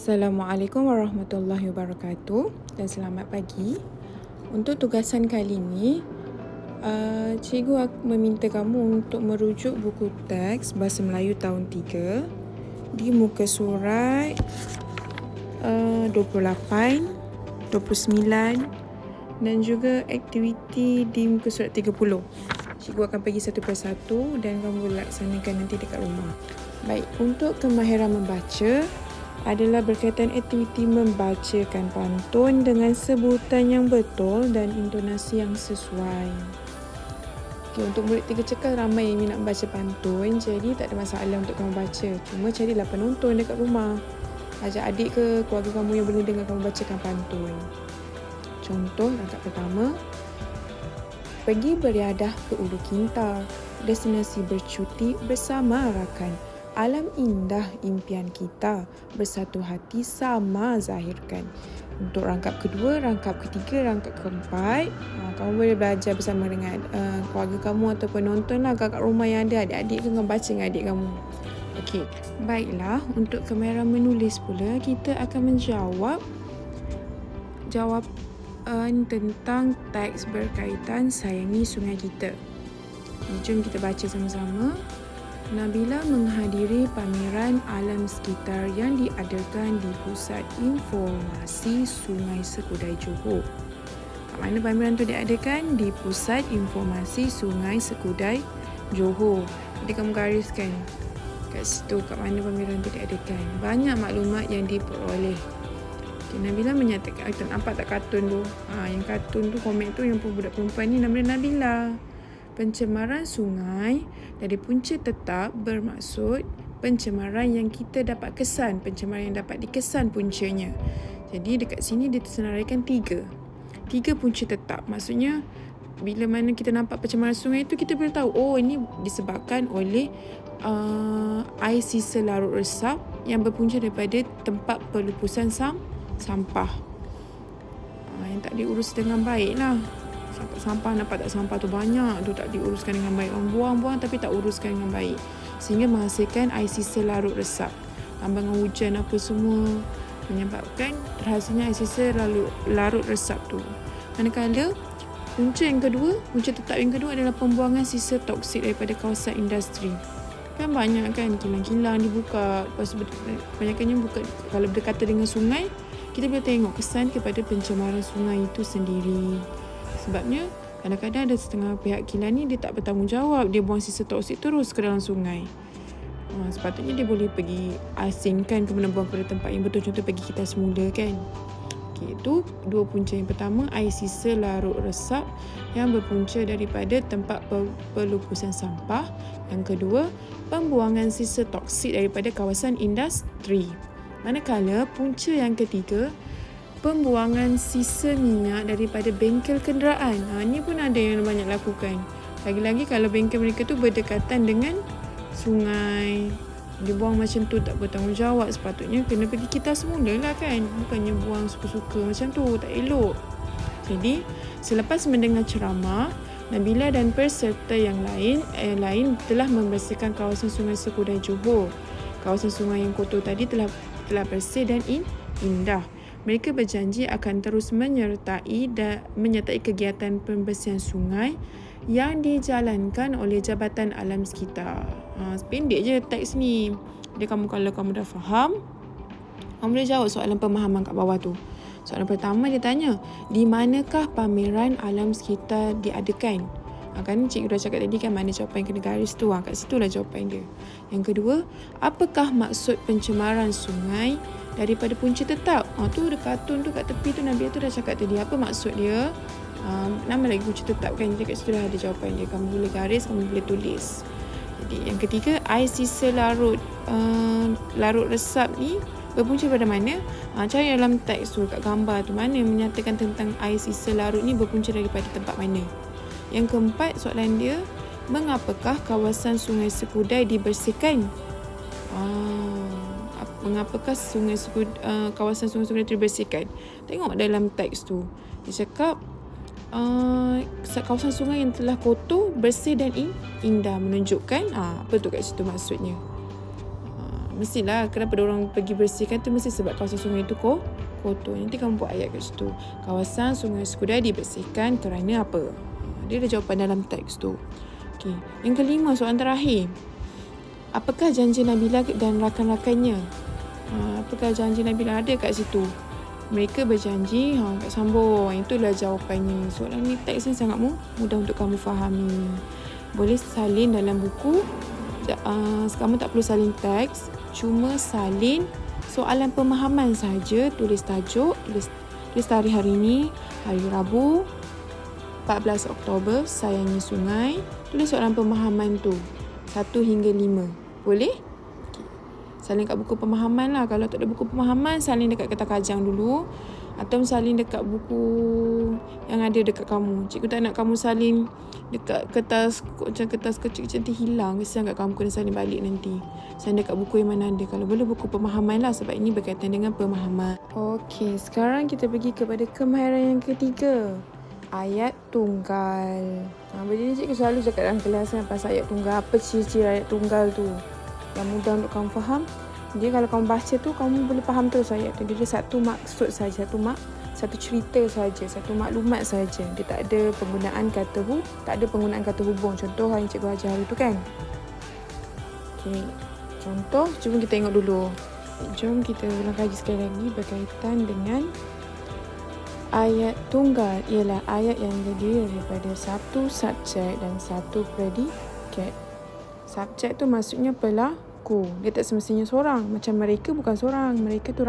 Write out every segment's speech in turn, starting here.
Assalamualaikum warahmatullahi wabarakatuh dan selamat pagi. Untuk tugasan kali ini, cikgu meminta kamu untuk merujuk buku teks Bahasa Melayu tahun 3 di muka surat 28, 29 dan juga aktiviti di muka surat 30. Cikgu akan pergi satu persatu dan kamu boleh laksanakan nanti dekat rumah. Baik, untuk kemahiran membaca adalah berkaitan aktiviti membacakan pantun dengan sebutan yang betul dan intonasi yang sesuai. Okay, untuk murid 3 cekal ramai yang minat baca pantun, jadi tak ada masalah untuk kamu baca. Cuma carilah penonton dekat rumah. Ajak adik ke keluarga kamu yang boleh dengar kamu bacakan pantun. Contoh rangkap pertama, pergi beriadah ke Ulu Kinta, destinasi bercuti bersama rakan. Alam indah impian kita, bersatu hati sama zahirkan. Untuk rangkap kedua, rangkap ketiga, rangkap keempat, kamu boleh belajar bersama dengan keluarga kamu atau penonton lah kat rumah yang ada adik-adik ke dengan baca dengan adik kamu. Okey, baiklah, untuk kemahiran menulis pula kita akan menjawab tentang teks berkaitan sayangi sungai kita. Jom kita baca sama-sama. Nabila menghadiri pameran alam sekitar yang diadakan di Pusat Informasi Sungai Sekudai Johor. Kat mana pameran tu diadakan? Di Pusat Informasi Sungai Sekudai Johor. Jadi kamu gariskan kat situ kat mana pameran tu diadakan. Banyak maklumat yang diperoleh. Okay, Nabila menyatakan, nampak tak kartun tu? Yang kartun tu, komik tu yang budak perempuan ni nama Nabila. Pencemaran sungai dari punca tetap bermaksud pencemaran yang kita dapat kesan, pencemaran yang dapat dikesan puncanya. Jadi dekat sini dia tersenaraikan tiga punca tetap. Maksudnya bila mana kita nampak pencemaran sungai itu, kita boleh tahu ini disebabkan oleh air sisa larut resap yang berpunca daripada tempat pelupusan sampah yang tak diurus dengan baik lah. Sampah nampak tak, sampah tu banyak tu tak diuruskan dengan baik. Orang buang tapi tak uruskan dengan baik, sehingga menghasilkan air sisa larut resap. Tambangan hujan apa semua menyebabkan terhasilnya air sisa larut resap tu. Manakala punca tetap yang kedua adalah pembuangan sisa toksik daripada kawasan industri. Kan banyak kan kilang-kilang dibuka, lepas tu kebanyakannya buka kalau berdekatan dengan sungai. Kita boleh tengok kesan kepada pencemaran sungai itu sendiri. Sebabnya kadang-kadang ada setengah pihak kilang ni dia tak bertanggungjawab, dia buang sisa toksik terus ke dalam sungai. Sepatutnya dia boleh pergi asingkan, kemudian buang pada tempat yang betul, contoh pergi kita semula kan. Okay, itu dua punca. Yang pertama, air sisa larut resap yang berpunca daripada tempat pelupusan sampah. Yang kedua, pembuangan sisa toksik daripada kawasan industri. Manakala punca yang ketiga, pembuangan sisa minyak daripada bengkel kenderaan. Ini pun ada yang banyak lakukan. Lagi-lagi kalau bengkel mereka tu berdekatan dengan sungai, dia buang macam tu tak bertanggungjawab. Sepatutnya kena pergi kita semula lah kan, bukannya buang suka-suka macam tu, tak elok. Jadi selepas mendengar ceramah, Nabila dan peserta yang lain telah membersihkan kawasan Sungai Sekudai Johor. Kawasan sungai yang kotor tadi telah bersih dan indah. Mereka berjanji akan terus menyertai kegiatan pembersihan sungai yang dijalankan oleh Jabatan Alam Sekitar. Pendek je teks ni. Kalau kamu dah faham, kamu boleh jawab soalan pemahaman kat bawah tu. Soalan pertama dia tanya, di manakah pameran alam sekitar diadakan? Kan cikgu dah cakap tadi kan mana jawapan yang kena garis tu. Kat situlah jawapan dia. Yang kedua, apakah maksud pencemaran sungai daripada punca tetap? Tu kartun tu kat tepi tu, Nabila tu dah cakap tadi apa maksud dia. Nama lagi punca tetap kan. Jadi kat situ dah ada jawapan dia. Kamu boleh garis, kamu boleh tulis. Jadi yang ketiga, air sisa larut resap ni berpunca pada mana? Cari dalam teks tu kat gambar tu, mana menyatakan tentang air sisa larut ni berpunca daripada tempat mana. Yang keempat, soalan dia, mengapakah kawasan Sungai Sekudai dibersihkan? Mengapakah kawasan Sungai Sekudai dibersihkan? Tengok dalam teks tu. Dia cakap kawasan sungai yang telah kotor, bersih dan indah, menunjukkan apa tu kat situ maksudnya. Mestilah kenapa diorang pergi bersihkan tu, mesti sebab kawasan sungai tu kotor. Nanti kamu buat ayat kat situ. Kawasan Sungai Skudai dibersihkan kerana apa? Dia ada jawapan dalam teks tu. Okey. Yang kelima, soalan terakhir. Apakah janji Nabila dan rakan-rakannya? Apakah janji Nabila? Ada kat situ. Mereka berjanji, kat sambung. Itulah jawapannya. Soalan ni, teks ni sangat mudah untuk kamu fahami. Boleh salin dalam buku. Kamu tak perlu salin teks. Cuma salin soalan pemahaman saja. Tulis tajuk, tulis tarikh hari ni, hari Rabu, 14 Oktober, sayangi sungai. Tulis soalan pemahaman tu 1 hingga 5. Boleh? Okay. Salin kat buku pemahaman lah. Kalau tak ada buku pemahaman, salin dekat kertas kajang dulu. Atau salin dekat buku yang ada dekat kamu. Cikgu tak nak kamu salin dekat kertas kecil-kecil nanti hilang. Kesian kat kamu, kena salin balik nanti. Salin dekat buku yang mana ada. Kalau boleh buku pemahaman lah, sebab ini berkaitan dengan pemahaman. Okey, sekarang kita pergi kepada kemahiran yang ketiga. Ayat tunggal. Jadi cikgu selalu cakap dalam kelas kan pasal ayat tunggal. Apa ciri-ciri ayat tunggal tu yang mudah untuk kamu faham. Jadi kalau kamu baca tu, kamu boleh faham terus ayat tu. Dia ada satu maksud saja, satu cerita saja, satu maklumat saja. Dia tak ada penggunaan kata hubung. Contoh yang cikgu ajar hari tu kan. Okey. Contoh, cuba kita tengok dulu. Jom kita ulang kaji sekali lagi berkaitan dengan ayat tunggal. Ialah ayat yang terdiri daripada satu subjek dan satu predikat. Subjek tu maksudnya pelaku. Dia tak semestinya seorang. Macam mereka bukan seorang. Mereka tu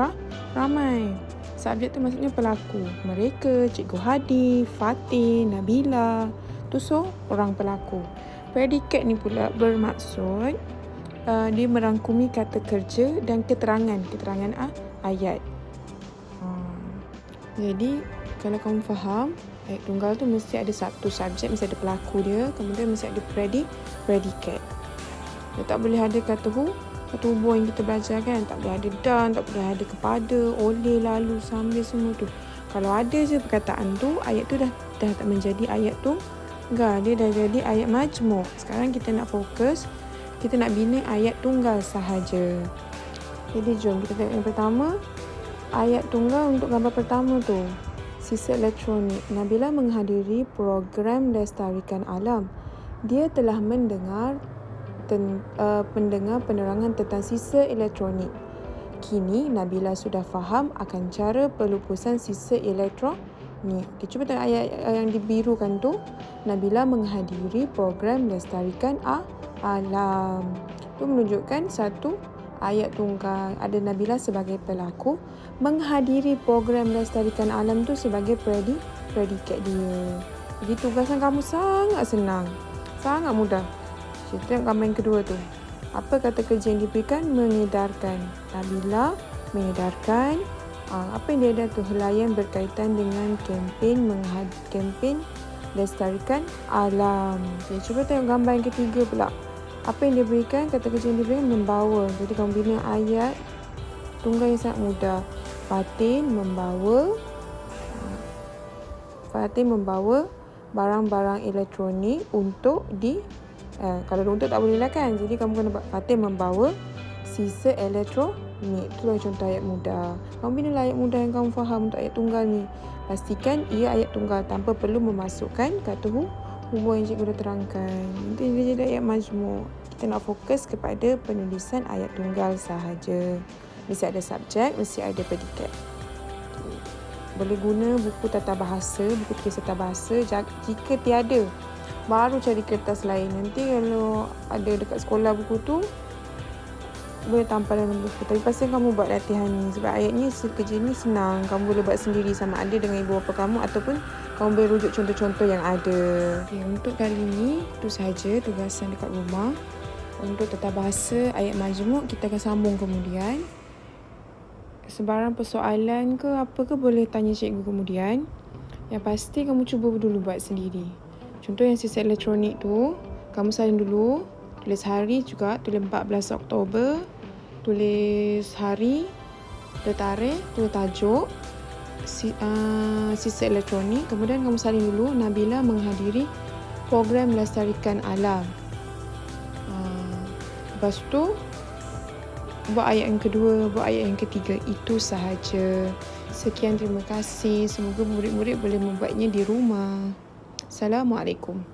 ramai. Subjek tu maksudnya pelaku. Mereka, Cikgu Hadi, Fatin, Nabila. Tu orang pelaku. Predikat ni pula bermaksud dia merangkumi kata kerja dan keterangan ayat. Jadi kalau kamu faham, ayat tunggal tu mesti ada satu subjek, mesti ada pelaku dia, kemudian mesti ada predikat. Dia tak boleh ada kata hubung yang kita belajar kan. Tak boleh ada dan, tak boleh ada kepada, oleh, lalu, sambil, semua tu. Kalau ada je perkataan tu, ayat tu dah tak menjadi ayat tunggal. Dia dah jadi ayat majmuk. Sekarang kita nak fokus, kita nak bina ayat tunggal sahaja. Jadi jom kita tengok yang pertama. Ayat tunggal untuk gambar pertama tu. Sisa elektronik. Nabila menghadiri program lestarikan alam. Dia telah mendengar penerangan tentang sisa elektronik. Kini Nabila sudah faham akan cara pelupusan sisa elektronik. Cuba tengok ayat yang dibirukan tu. Nabila menghadiri program lestarikan alam. Itu menunjukkan satu ayat tunggal. Ada Nabila sebagai pelaku, menghadiri program lestarikan alam tu sebagai predikat dia. Jadi tugasan kamu sangat senang, sangat mudah. Kita tengok gambar yang kedua tu. Apa kata kerja yang diberikan? Mengedarkan. Nabila mengedarkan apa yang dia ada tu, helaian berkaitan dengan kempen lestarikan alam. Okay, cuba tengok gambar yang ketiga pula. Apa yang dia berikan? Kata kerja yang diberikan membawa. Jadi kamu bina ayat tunggal yang sangat mudah. Fatin membawa barang-barang elektronik untuk kalau untuk tak boleh lah kan. Jadi kamu kena buat Fatin membawa sisa elektronik. Itulah contoh ayat mudah. Kamu bina ayat mudah yang kamu faham untuk ayat tunggal ni. Pastikan ia ayat tunggal tanpa perlu memasukkan kata hubung yang cikgu dah terangkan. Nanti dia jadi ayat majmuk. Kita nak fokus kepada penulisan ayat tunggal sahaja. Mesti ada subjek, mesti ada predikat. Boleh guna buku tata bahasa, buku tulis tata bahasa. Jika tiada, baru cari kertas lain. Nanti kalau ada dekat sekolah buku tu, boleh tampal dalam buku. Tapi pastikan kamu buat latihan ni. Sebab ayat ni, kerja ni senang. Kamu boleh buat sendiri sama ada dengan ibu bapa kamu ataupun kamu boleh rujuk contoh-contoh yang ada. Okay, untuk kali ni, itu sahaja tugasan dekat rumah. Untuk tata bahasa, ayat majmuk, kita akan sambung kemudian. Sebarang persoalan ke apa ke boleh tanya cikgu kemudian. Yang pasti kamu cuba dulu buat sendiri. Contoh yang sisa elektronik tu, kamu salin dulu. Tulis hari juga, tulis 14 Oktober. Tulis hari, tulis tarikh, tulis tajuk, sisa elektronik. Kemudian kamu salin dulu, Nabila menghadiri program lestarikan alam. Lepas tu, buat ayat yang kedua, buat ayat yang ketiga. Itu sahaja. Sekian, terima kasih. Semoga murid-murid boleh membuatnya di rumah. Assalamualaikum.